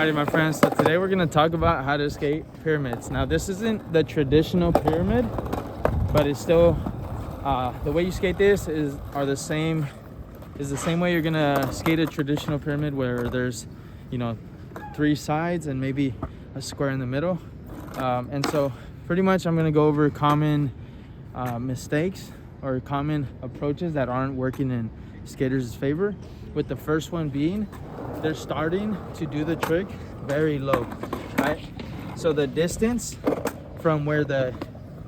Alrighty, my friends, so today we're going to talk about how to skate pyramids. Now, this isn't the traditional pyramid, but it's still the way you skate this is the same way you're going to skate a traditional pyramid, where there's, you know, 3 sides and maybe a square in the middle. And so pretty much I'm going to go over common mistakes or common approaches that aren't working in skaters' favor, with the first one being they're starting to do the trick very low, right? So the distance from where the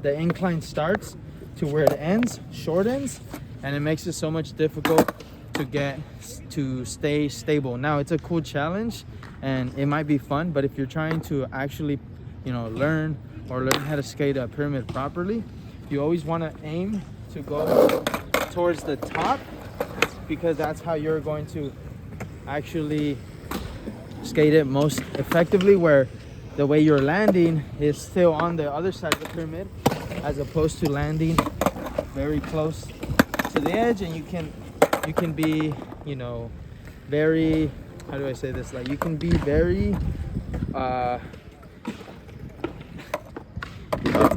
incline starts to where it ends shortens, and it makes it so much difficult to stay stable. Now, it's a cool challenge and it might be fun, but if you're trying to actually, you know, learn how to skate a pyramid properly, you always want to aim to go towards the top, because that's how you're going to actually skate it most effectively, where the way you're landing is still on the other side of the pyramid, as opposed to landing very close to the edge. And you can be, you know, very, how do I say this, like you can be very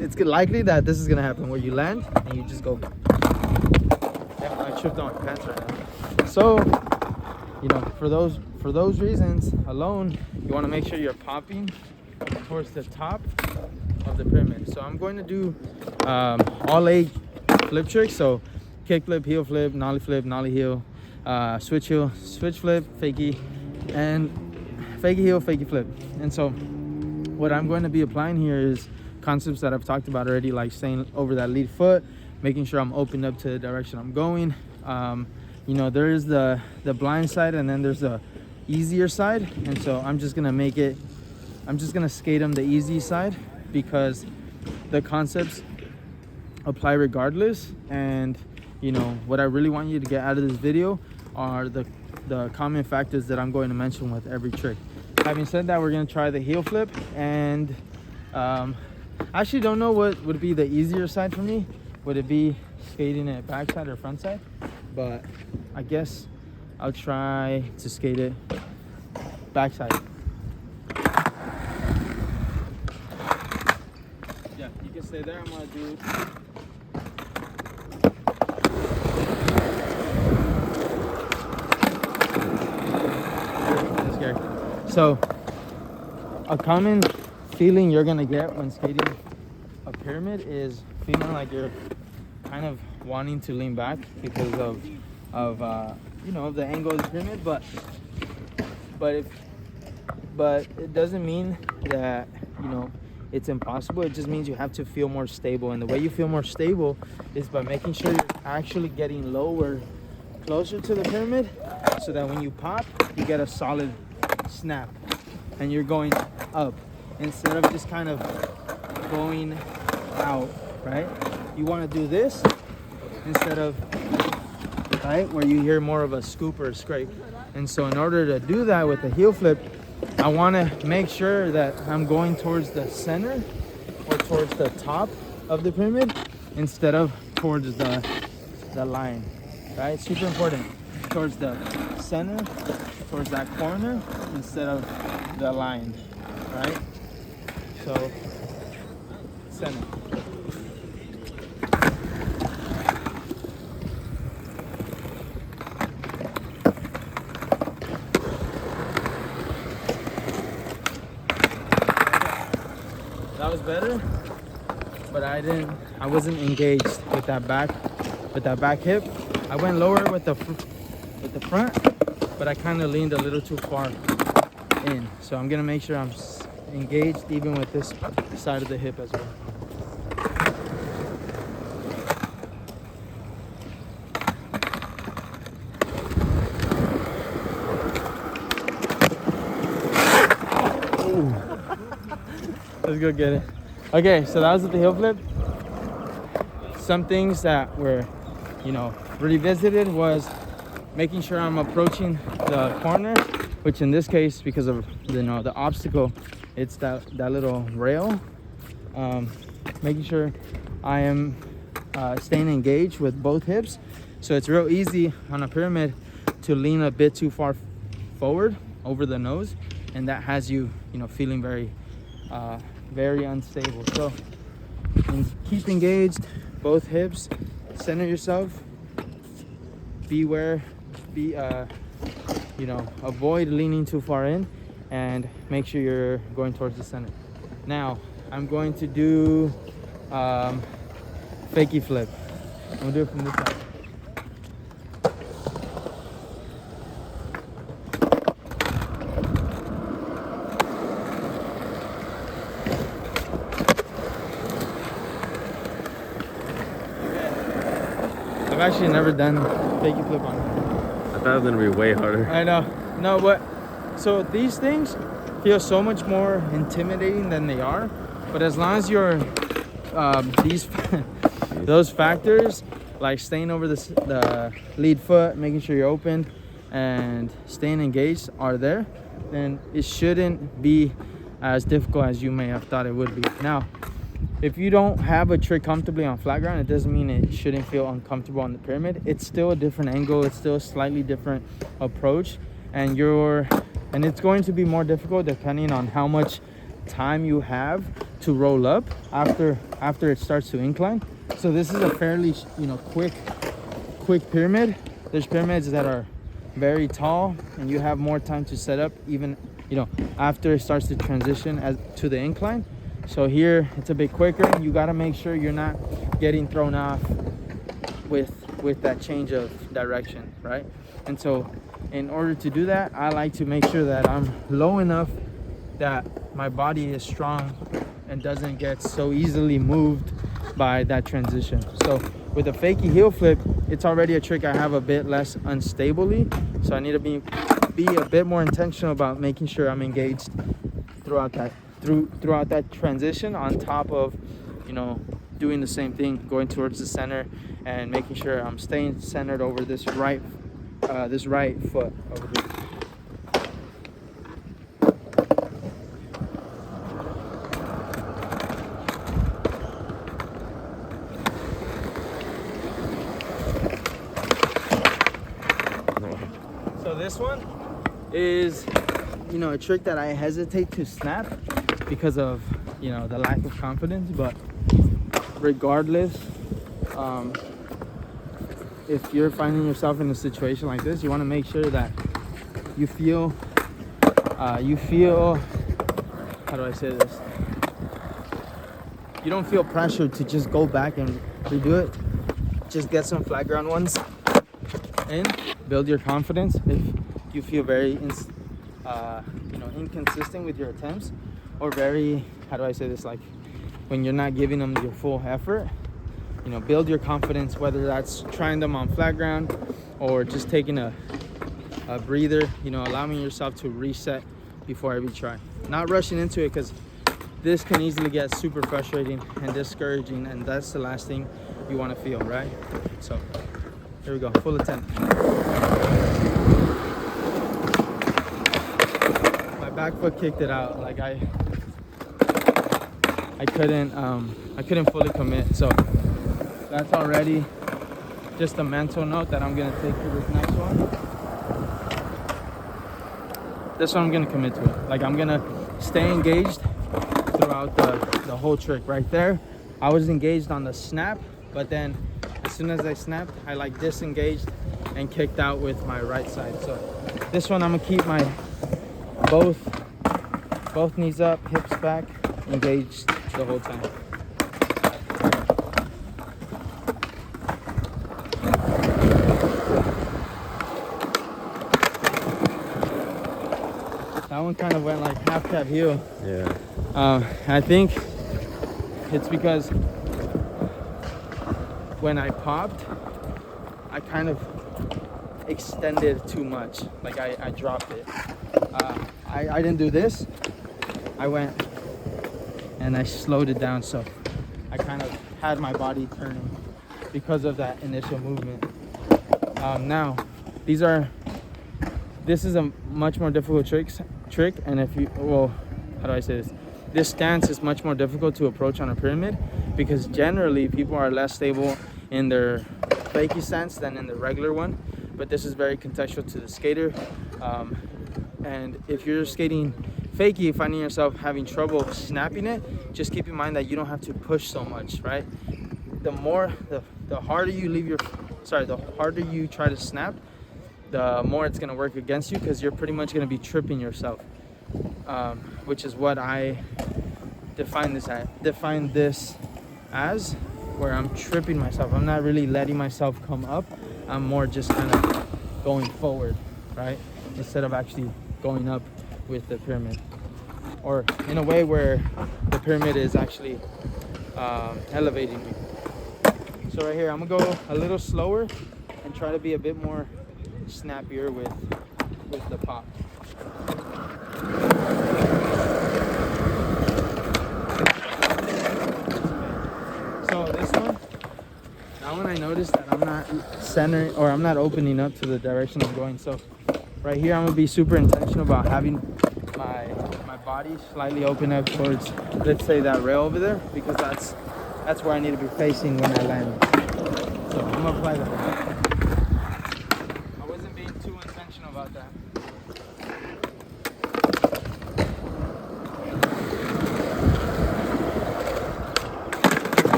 it's likely that this is gonna happen, where you land and you just go. Yeah, I tripped on my pants right now. So, you know, for those reasons alone, you want to make sure you're popping towards the top of the pyramid. So I'm going to do all leg flip tricks. So kick flip, heel flip, nollie heel, switch heel, switch flip, fakie, and fakie heel, fakie flip. And so what I'm going to be applying here is concepts that I've talked about already, like staying over that lead foot, making sure I'm opened up to the direction I'm going. You know, there is the blind side, and then there's the easier side. And so I'm just gonna skate them the easy side, because the concepts apply regardless. And you know, what I really want you to get out of this video are the common factors that I'm going to mention with every trick. Having said that, we're gonna try the heel flip, and I actually don't know what would be the easier side for me. Would it be skating it backside or front side? But I guess I'll try to skate it backside. Yeah, you can stay there. I'm gonna do scary. So a common feeling you're gonna get when skating a pyramid is feeling like you're kind of wanting to lean back because of you know, the angle of the pyramid, but it doesn't mean that, you know, it's impossible. It just means you have to feel more stable, and the way you feel more stable is by making sure you're actually getting lower, closer to the pyramid, so that when you pop, you get a solid snap and you're going up instead of just kind of going out, right? You want to do this instead of, right, where you hear more of a scoop or a scrape. And so in order to do that with the heel flip, I want to make sure that I'm going towards the center or towards the top of the pyramid instead of towards the line, right? Super important. Towards the center, towards that corner instead of the line, right? So center. That was better, but I wasn't engaged with that back hip. I went lower with the front, but I kind of leaned a little too far in. So I'm gonna make sure I'm engaged even with this side of the hip as well. Let's go get it. Okay, so that was with the heel flip. Some things that were, you know, revisited was making sure I'm approaching the corner, which in this case, because of, you know, the obstacle, it's that little rail. Making sure I am staying engaged with both hips. So it's real easy on a pyramid to lean a bit too far forward over the nose. and that has you, you know, feeling very unstable. So keep engaged, both hips, center yourself, beware, you know, avoid leaning too far in, and make sure you're going towards the center. Now I'm going to do fakie flip. I'm gonna do it from this side. I've actually never done fakie flip on. I thought it was gonna be way harder. I know. No, but so these things feel so much more intimidating than they are. But as long as you're those factors, like staying over the lead foot, making sure you're open, and staying engaged are there, then it shouldn't be as difficult as you may have thought it would be. Now, if you don't have a trick comfortably on flat ground, it doesn't mean it shouldn't feel uncomfortable on the pyramid. It's still a different angle. It's still a slightly different approach, and it's going to be more difficult depending on how much time you have to roll up after it starts to incline. So this is a fairly, you know, quick pyramid. There's pyramids that are very tall and you have more time to set up, even, you know, after it starts to transition to the incline. So here it's a bit quicker. You got to make sure you're not getting thrown off with that change of direction, right? And so in order to do that, I like to make sure that I'm low enough that my body is strong and doesn't get so easily moved by that transition. So with a fakie heel flip, it's already a trick I have a bit less unstably, so I need to be a bit more intentional about making sure I'm engaged throughout that transition, on top of, you know, doing the same thing, going towards the center and making sure I'm staying centered over this right foot over here. So this one is, you know, a trick that I hesitate to snap because of, you know, the lack of confidence. But regardless, if you're finding yourself in a situation like this, you want to make sure that you feel how do I say this? You don't feel pressured to just go back and redo it. Just get some flat ground ones in, build your confidence. If you feel very you know, inconsistent with your attempts, or very, how do I say this, like when you're not giving them your full effort, you know, build your confidence, whether that's trying them on flat ground or just taking a breather, you know, allowing yourself to reset before every try. Not rushing into it, because this can easily get super frustrating and discouraging, and that's the last thing you want to feel, right? So here we go, full attempt. My back foot kicked it out. Like I couldn't fully commit. So that's already just a mental note that I'm gonna take to this next one. This one I'm gonna commit to it. Like I'm gonna stay engaged throughout the whole trick. Right there, I was engaged on the snap, but then as soon as I snapped, I like disengaged and kicked out with my right side. So this one I'm gonna keep my both knees up, hips back, engaged the whole time. That one kind of went like half cab heel. Yeah. I think it's because when I popped, I kind of extended too much. Like I dropped it. I didn't do this. I went and I slowed it down, so I kind of had my body turning because of that initial movement. Now, this is a much more difficult trick, and if you, well, how do I say this? This stance is much more difficult to approach on a pyramid, because generally people are less stable in their fakie stance than in the regular one. But this is very contextual to the skater. And if you're skating fakie, finding yourself having trouble snapping it, just keep in mind that you don't have to push so much, right? The harder you leave your, the harder you try to snap, the more it's gonna work against you, because you're pretty much gonna be tripping yourself, which is what I define this as, where I'm tripping myself. I'm not really letting myself come up. I'm more just kind of going forward, right? Instead of actually going up with the pyramid, or in a way where the pyramid is actually elevating me. So right here, I'm gonna go a little slower and try to be a bit more snappier with the pop. So this one, now when I notice that I'm not centering, or I'm not opening up to the direction I'm going. So right here, I'm gonna be super intentional about having my body slightly open up towards, let's say, that rail over there, because that's where I need to be facing when I land. So I'm gonna apply that. I wasn't being too intentional about that.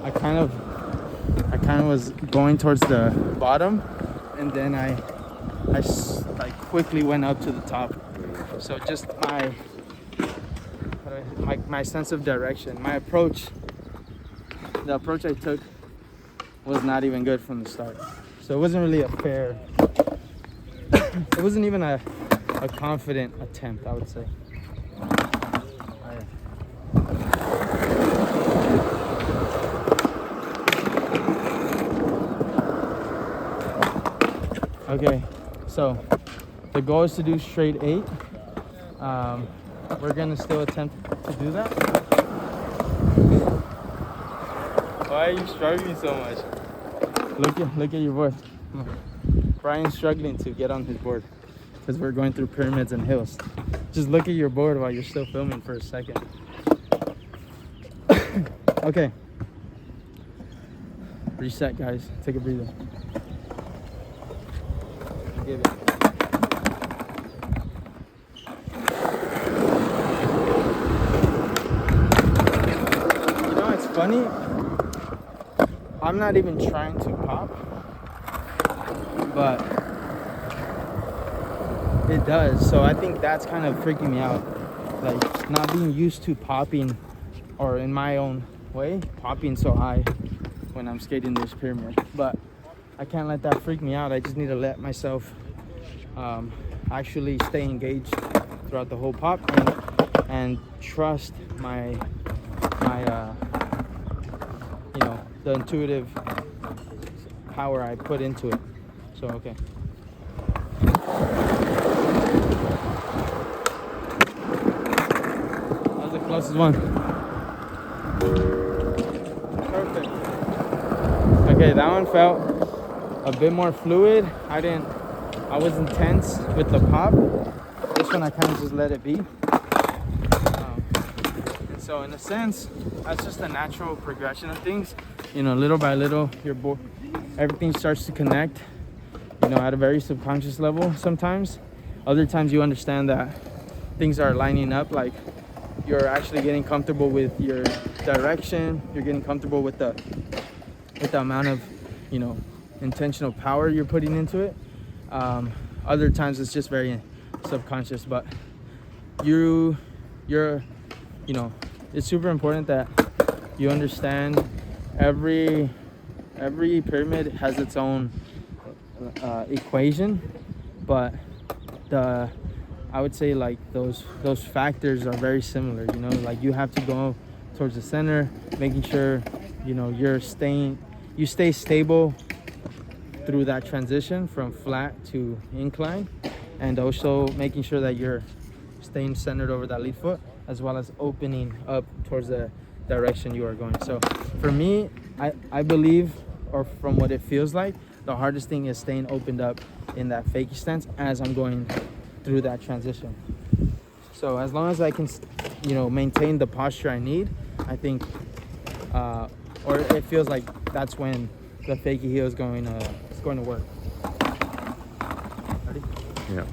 I kind of was going towards the bottom, and then I quickly went up to the top. So just my sense of direction, my approach, the approach I took was not even good from the start. So it wasn't really a fair, it wasn't even a confident attempt, I would say. Okay, so the goal is to do straight 8. We're gonna still attempt to do that. Why are you struggling so much? Look at your board. Brian's struggling to get on his board because we're going through pyramids and hills. Just look at your board while you're still filming for a second. Okay. Reset, guys. Take a breather. Give it. You know, it's funny. I'm not even trying to pop, but it does. So I think that's kind of freaking me out. Like, not being used to popping, or in my own way, popping so high when I'm skating this pyramid. But I can't let that freak me out. I just need to let myself actually stay engaged throughout the whole pop, and trust my you know, the intuitive power I put into it. So okay. That was the closest one. Perfect. Okay, that one felt a bit more fluid. I wasn't tense with the pop. This one I kind of just let it be. And so in a sense, that's just a natural progression of things. You know, little by little, everything starts to connect, you know, at a very subconscious level sometimes. Other times you understand that things are lining up, like you're actually getting comfortable with your direction, you're getting comfortable with the amount of, you know, intentional power you're putting into it. Other times it's just very subconscious, but you're, you know, it's super important that you understand every pyramid has its own equation, but I would say, like, those factors are very similar. You know, like, you have to go towards the center, making sure, you know, you stay stable through that transition from flat to incline, and also making sure that you're staying centered over that lead foot, as well as opening up towards the direction you are going. So for me, I believe, or from what it feels like, the hardest thing is staying opened up in that fakie stance as I'm going through that transition. So as long as I can, you know, maintain the posture I need, I think, or it feels like that's when the fakie heel is going to it's going to work. Ready? Yeah.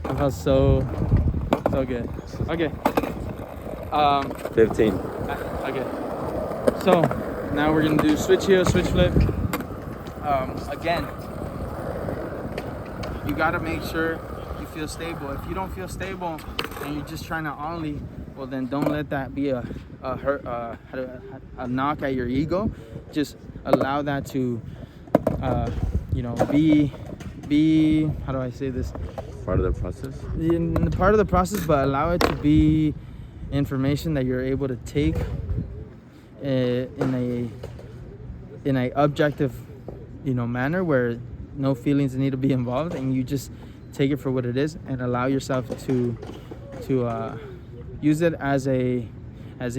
That felt so good. Okay. 15. Okay. So now we're gonna do switch heel, switch flip. Again, you gotta make sure you feel stable. If you don't feel stable and you're just trying to ollie, well then don't let that be a knock at your ego. Just allow that to, you know, be how do I say this? Part of the process. Part of the process, but allow it to be information that you're able to take in a objective, you know, manner where no feelings need to be involved, and you just take it for what it is and allow yourself to use it as a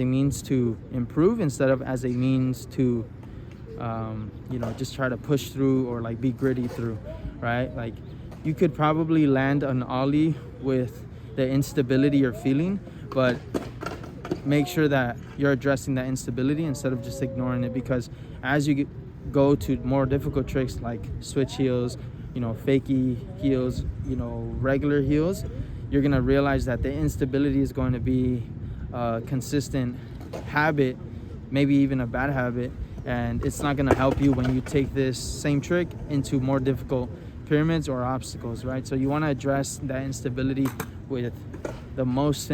means to improve instead of as a means to you know, just try to push through or like be gritty through, right? Like you could probably land an ollie with the instability you're feeling, but make sure that you're addressing that instability instead of just ignoring it, because as you go to more difficult tricks like switch heels, you know, fakie heels, you know, regular heels, you're gonna realize that the instability is going to be a consistent habit, maybe even a bad habit, and it's not gonna help you when you take this same trick into more difficult pyramids or obstacles, right? So you want to address that instability with the most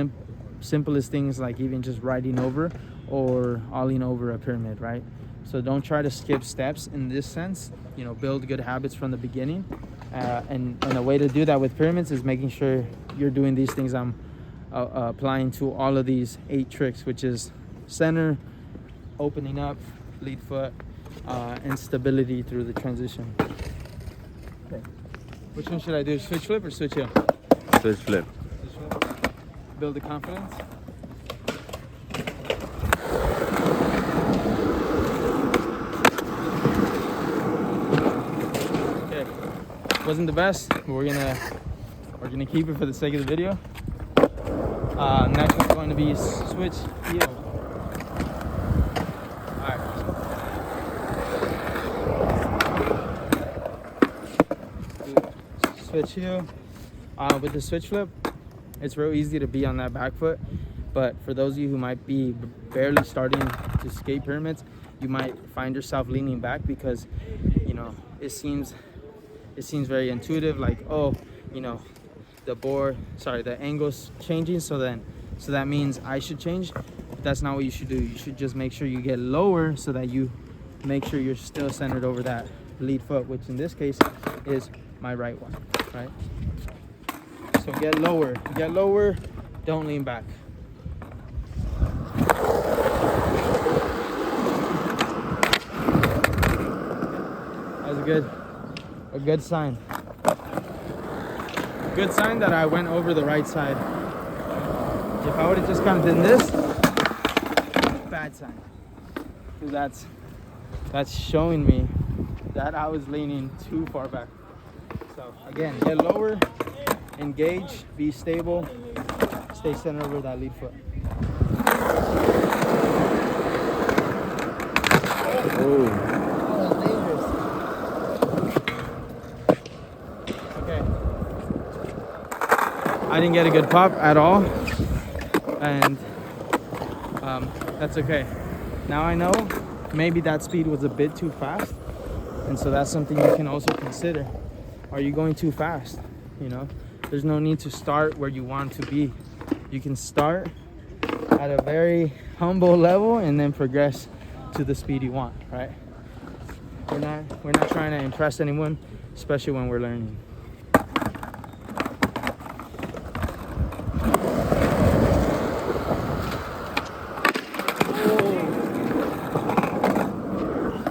simplest things, like even just riding over or ollieing over a pyramid, right? So don't try to skip steps in this sense. You know, build good habits from the beginning, and the way to do that with pyramids is making sure you're doing these things I'm applying to all of these 8 tricks, which is center, opening up, lead foot, and stability through the transition. Okay. Which one should I do? Switch flip or switch heel? Switch flip. Switch flip. Build the confidence. Okay. Wasn't the best, but we're gonna keep it for the sake of the video. Next one's going to be switch heel. Switch heel. With the switch flip, it's real easy to be on that back foot, but for those of you who might be barely starting to skate pyramids, you might find yourself leaning back because, you know, it seems very intuitive, like, oh, you know, the angle's changing, so that means I should change. But that's not what you should do. You should just make sure you get lower so that you make sure you're still centered over that lead foot, which in this case is my right one, right? So get lower, don't lean back. That was a good sign. Good sign that I went over the right side. If I would have just kind of done this, bad sign. Because that's showing me that I was leaning too far back. So again, get lower, engage, be stable, stay centered over that lead foot. Oh. Okay. I didn't get a good pop at all, and that's okay. Now I know maybe that speed was a bit too fast, and so that's something you can also consider. Are you going too fast? You know, there's no need to start where you want to be. You can start at a very humble level and then progress to the speed you want, right? We're not trying to impress anyone, especially when we're learning.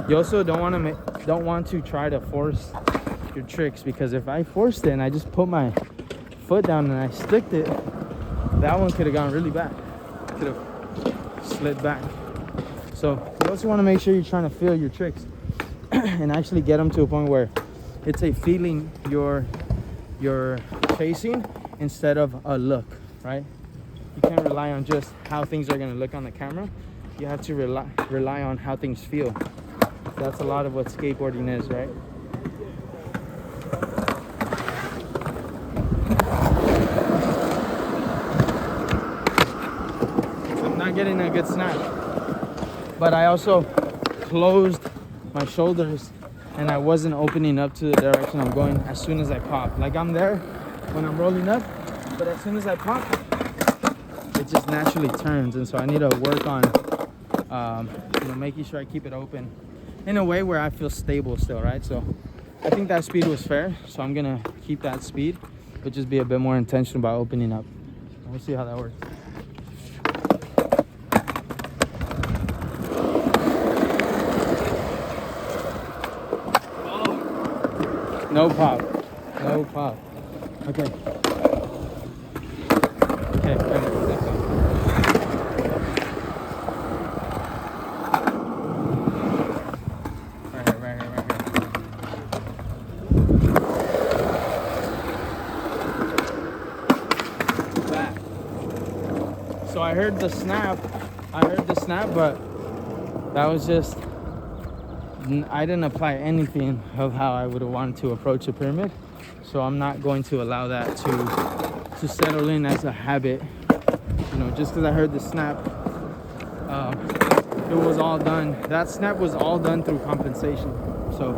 You also don't want to try to force your tricks, because if I forced it and I just put my foot down and I sticked it, that one could have gone really bad. Could have slid back. So you also want to make sure you're trying to feel your tricks and actually get them to a point where it's a feeling you're chasing instead of a look, right? you can't rely on just how things are gonna look on the camera. You have to rely on how things feel. That's a lot of what skateboarding is, right? I'm not getting a good snap, but I also closed my shoulders and I wasn't opening up to the direction I'm going as soon as I pop. Like I'm there when I'm rolling up, but as soon as I pop, it just naturally turns. And so I need to work on you know, making sure I keep it open in a way where I feel stable still, right? So I think that speed was fair, so I'm gonna keep that speed, but just be a bit more intentional about opening up. We'll see how that works. No pop. No pop. Okay. Okay. Right here. Back. So I heard the snap. But that was just, I didn't apply anything of how I would have wanted to approach a pyramid, so I'm not going to allow that to settle in as a habit. You know, just because I heard the snap, it was all done. That snap was all done through compensation. So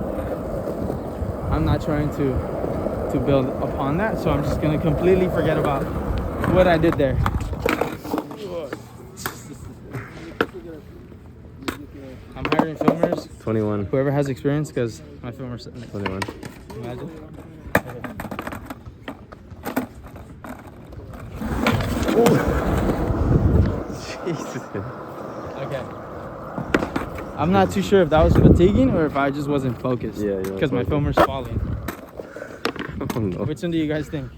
I'm not trying to build upon that. So I'm just gonna completely forget about what I did there. I'm hiring filmers. 21. Whoever has experience, because my filmer's sitting there. 21. Imagine. Okay. Jesus. Okay. I'm not too sure if that was fatiguing or if I just wasn't focused. Yeah, because my filmer's falling. Oh no. Which one do you guys think?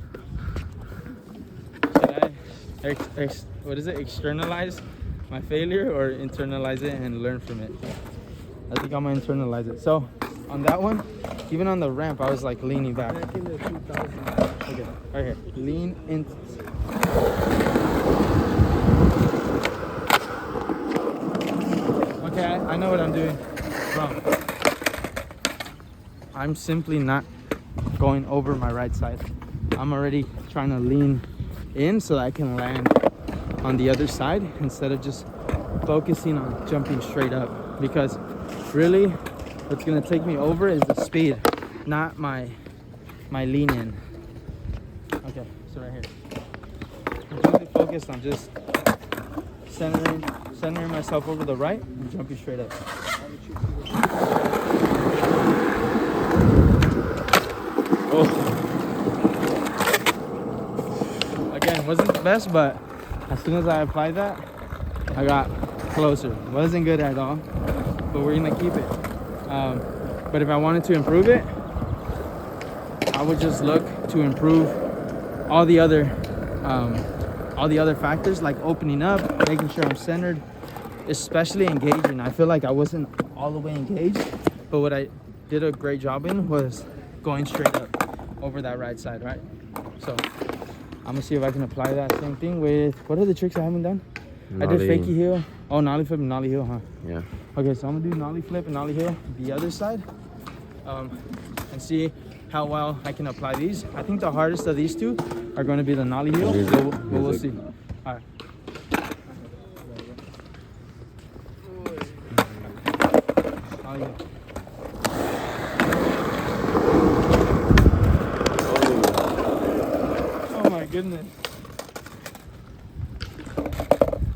Should I, what is it? Externalize my failure or internalize it and learn from it? I think I'm gonna internalize it. So on that one, even on the ramp, I was like leaning back. Okay, right here. Lean in. Okay, I know what I'm doing wrong. I'm simply not going over my right side. I'm already trying to lean in so that I can land on the other side instead of just focusing on jumping straight up, because really what's gonna take me over is the speed, not my lean in. Okay, so right here, I'm really focused on just centering myself over the right and jumping straight up. Oh. Again, wasn't the best, but as soon as I applied that, I got closer. Wasn't good at all, but we're gonna keep it. But if I wanted to improve it, I would just look to improve all the other factors, like opening up, making sure I'm centered, especially engaging. I feel like I wasn't all the way engaged, but what I did a great job in was going straight up over that right side, right? So I'm gonna see if I can apply that same thing with, what are the tricks I haven't done? Nollie. I did Fakie heel. Oh, Nollie flip and Nollie heel, huh? Yeah. Okay, so I'm gonna do Nollie flip and Nollie heel the other side, and see how well I can apply these. I think the hardest of these two are going to be the Nollie heel. We'll see. All right. Nollie heel. Oh my goodness.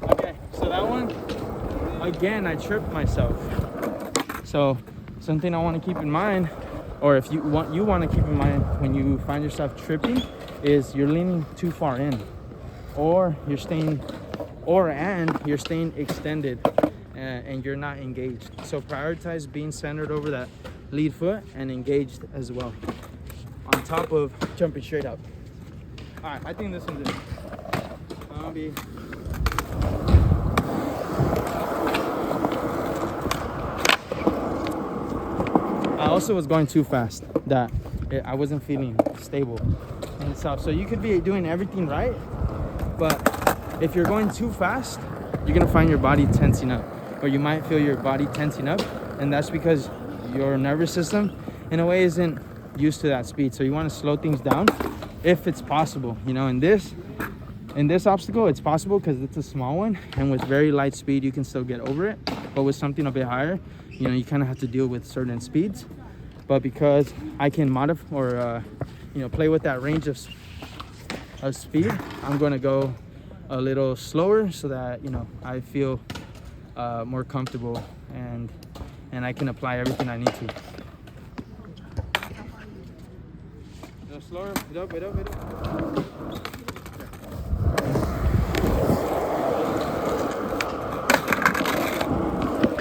Okay, so that one, again, I tripped myself. So something I want to keep in mind, or if you want to keep in mind when you find yourself tripping, is you're leaning too far in, or you're staying extended, and you're not engaged. So prioritize being centered over that lead foot and engaged as well, on top of jumping straight up. All right, I think this one's it. I'll be. I also was going too fast, that I wasn't feeling stable in itself. So you could be doing everything right, but if you're going too fast, you're gonna find your body tensing up, or you might feel your body tensing up, and that's because your nervous system in a way isn't used to that speed. So you want to slow things down if it's possible. You know, in this obstacle it's possible because it's a small one, and with very light speed you can still get over it. But with something a bit higher, you know, you kind of have to deal with certain speeds. But because I can modify or you know, play with that range of speed, I'm going to go a little slower so that, you know, I feel more comfortable and I can apply everything I need to. A little slower. Wait up.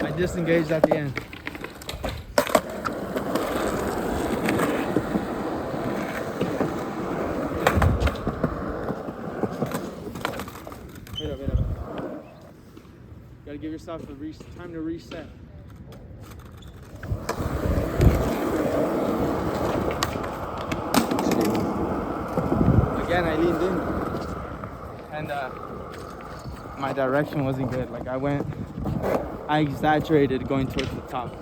I disengaged at the end. Wait up. Gotta give yourself a time to reset. Again, I leaned in, and my direction wasn't good. Like I exaggerated going towards the top.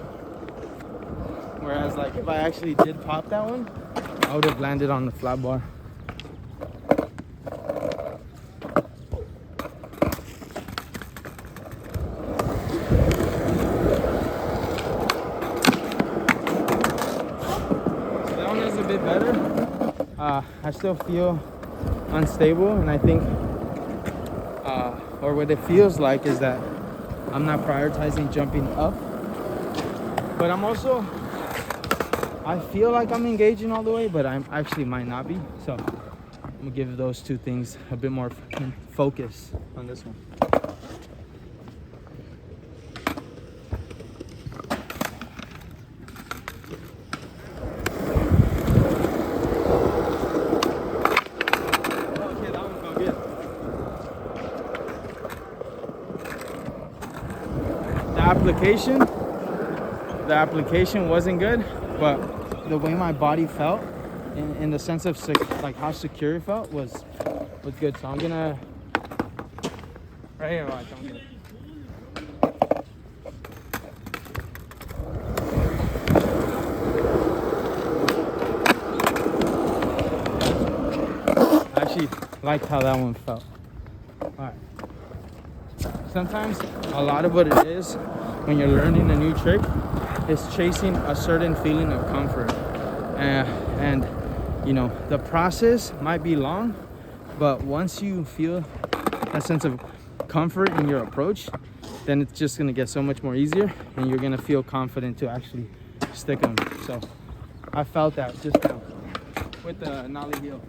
Whereas, like, if I actually did pop that one, I would have landed on the flat bar. So that one is a bit better. I still feel unstable, and I think or what it feels like is that I'm not prioritizing jumping up, but I feel like I'm engaging all the way, but I actually might not be. So I'm gonna give those two things a bit more focus on this one. The application wasn't good, but the way my body felt in the sense of like how secure it felt was good. So I'm gonna right here, watch. I'm gonna I actually liked how that one felt. All right. Sometimes a lot of what it is when you're learning a new trick is chasing a certain feeling of comfort, and you know, the process might be long, but once you feel that sense of comfort in your approach, then it's just gonna get so much more easier, and you're gonna feel confident to actually stick them. So I felt that just now with the Nollie heel.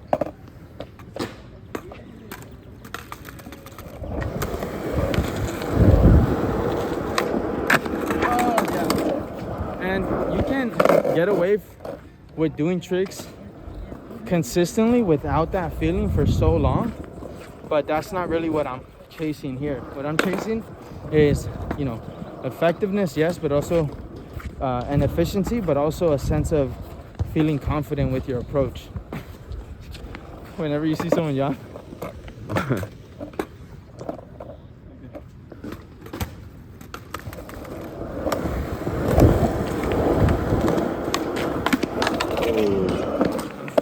And you can get away with doing tricks consistently without that feeling for so long, but that's not really what I'm chasing here. What I'm chasing is, you know, effectiveness, yes, but also and efficiency, but also a sense of feeling confident with your approach. Whenever you see someone yawn.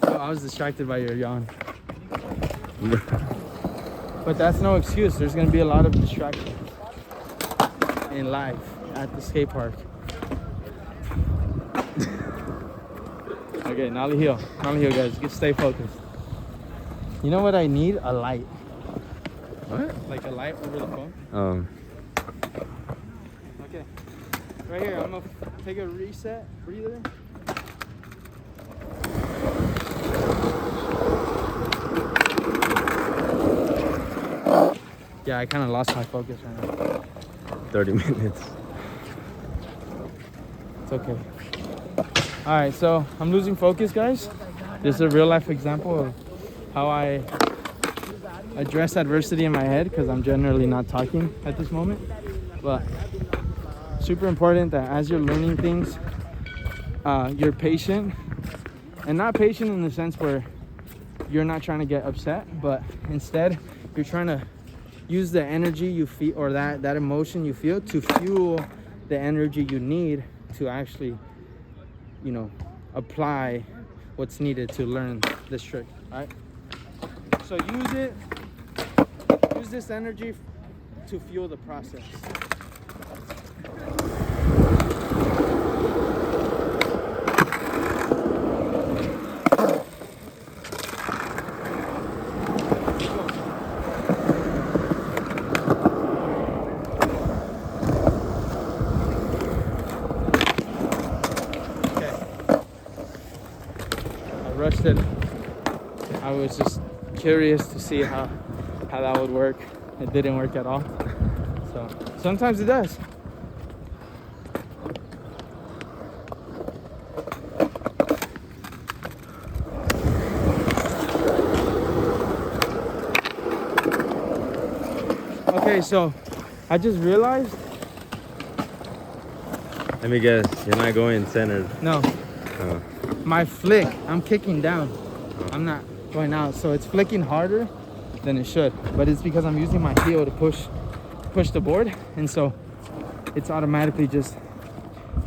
I was distracted by your yawn. But that's no excuse. There's going to be a lot of distractions in life at the skate park. Okay, Nollie heel, guys. Just stay focused. You know what I need? A light. What? Like a light over the phone. Okay. Right here. I'm going to take a reset breather. Yeah, I kind of lost my focus right now. 30 minutes. It's okay. All right, so I'm losing focus, guys. This is a real life example of how I address adversity in my head, because I'm generally not talking at this moment. But super important that as you're learning things, you're patient, and not patient in the sense where you're not trying to get upset, but instead you're trying to use the energy you feel, or that emotion you feel, to fuel the energy you need to actually, you know, apply what's needed to learn this trick. All right, so use this energy to fuel the process. Rushed it. I was just curious to see how that would work. It didn't work at all. So sometimes it does. Okay, so I just realized. Let me guess, you're not going centered. No. Oh. My flick, I'm kicking down. I'm not going out, so it's flicking harder than it should. But it's because I'm using my heel to push the board, and so it's automatically just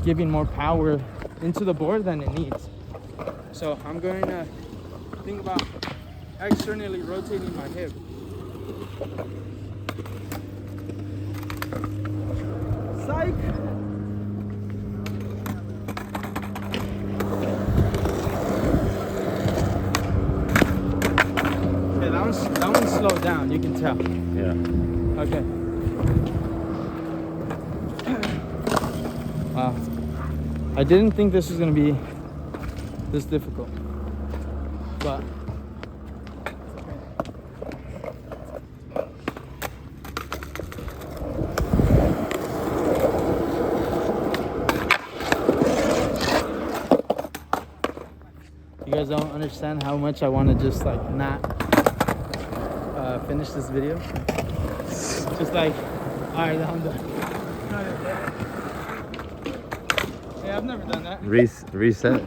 giving more power into the board than it needs. So I'm going to think about externally rotating my hip. Psych! That one's slowed down, you can tell. Yeah. Okay. Wow. I didn't think this was gonna be this difficult, but you guys don't understand how much I want to just like not finish this video. Just like, all right, I'm done. Hey, I've never done that. Reset. Reset?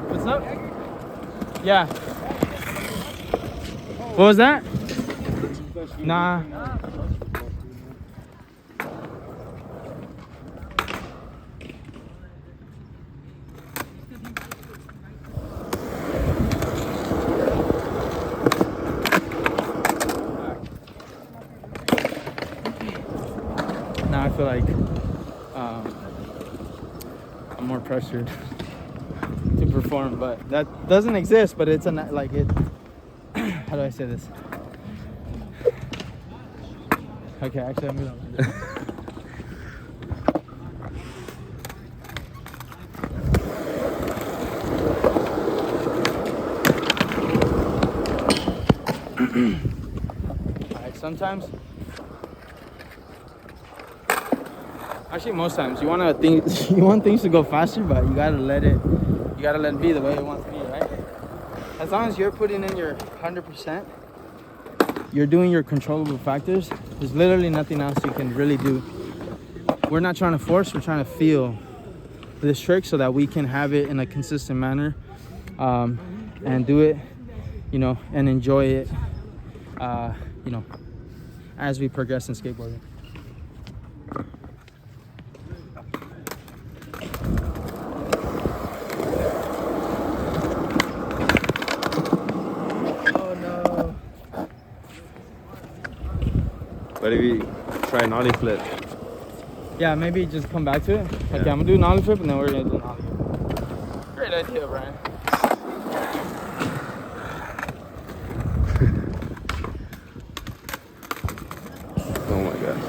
What's up? Yeah. What was that? Nah. Now I feel like I'm more pressured to perform, but that doesn't exist. But it's like it. How do I say this? Okay, actually, I'm gonna. Alright, sometimes, actually most times, you want things to go faster, but you gotta let it be the way it wants to be, right? As long as you're putting in your 100%, you're doing your controllable factors, there's literally nothing else you can really do. We're not trying to force, we're trying to feel this trick so that we can have it in a consistent manner, and do it, you know, and enjoy it, you know, as we progress in skateboarding. What if you try nollie flip? Yeah, maybe just come back to it. Okay, Yeah. I'm gonna do nollie flip and then we're gonna do nollie. Great idea, Brian. Oh my gosh.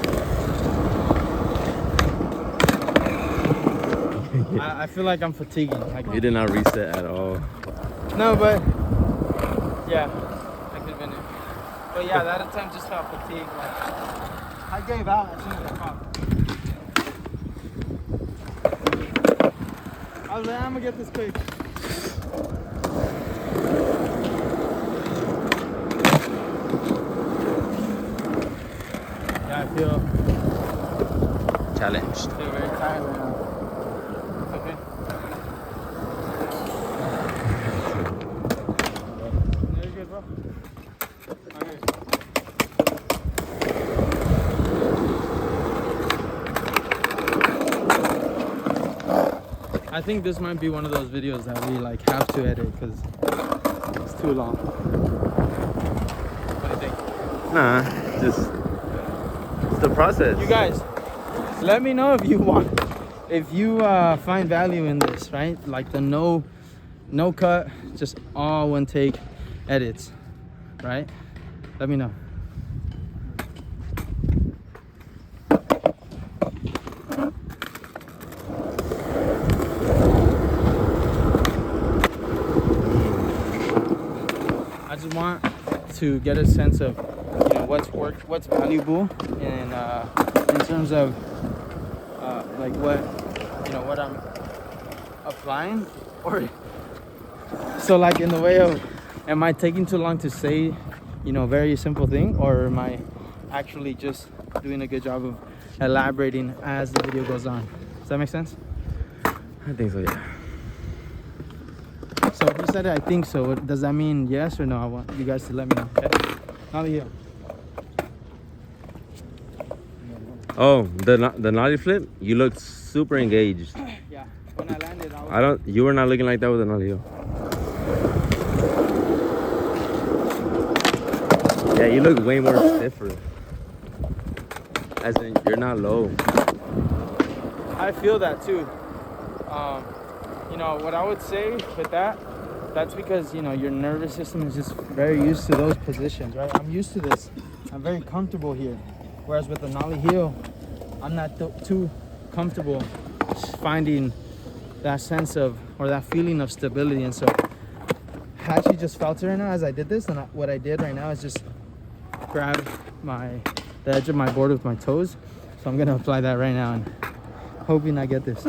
I feel like I'm fatiguing. You did not reset at all. No, but yeah, I could have been it. But yeah, that attempt just felt fatigued. Like, I gave out as soon as I popped. I was like, I'm gonna get this quick. challenged. They're very tired right now. It's okay. Very good, bro. Okay. I think this might be one of those videos that we like have to edit because it's too long. What do you think? Nah, just it's the process. You guys, let me know if you find value in this, right? Like the no cut, just all one take edits, right? Let me know. I just want to get a sense of, you know, what's valuable, and in terms of like what I'm applying, or so like in the way of, am I taking too long to say, you know, very simple thing, or am I actually just doing a good job of elaborating as the video goes on? Does that make sense? I think so, yeah. So if you said I think so, does that mean yes or no? I want you guys to let me know. Okay. Nollie here. Oh, the Nollie flip, you look super engaged. Yeah. When I landed, You were not looking like that with the Nollie heel. Yeah, you look way more stiffer. As in, you're not low. I feel that too. You know, what I would say with that's because, you know, your nervous system is just very used to those positions, right? I'm used to this. I'm very comfortable here. Whereas with the Nollie heel, I'm not too comfortable finding that sense of, or that feeling of stability. And so I actually just felt it right now as I did this. And what I did right now is just grab the edge of my board with my toes. So I'm gonna apply that right now and hoping I get this.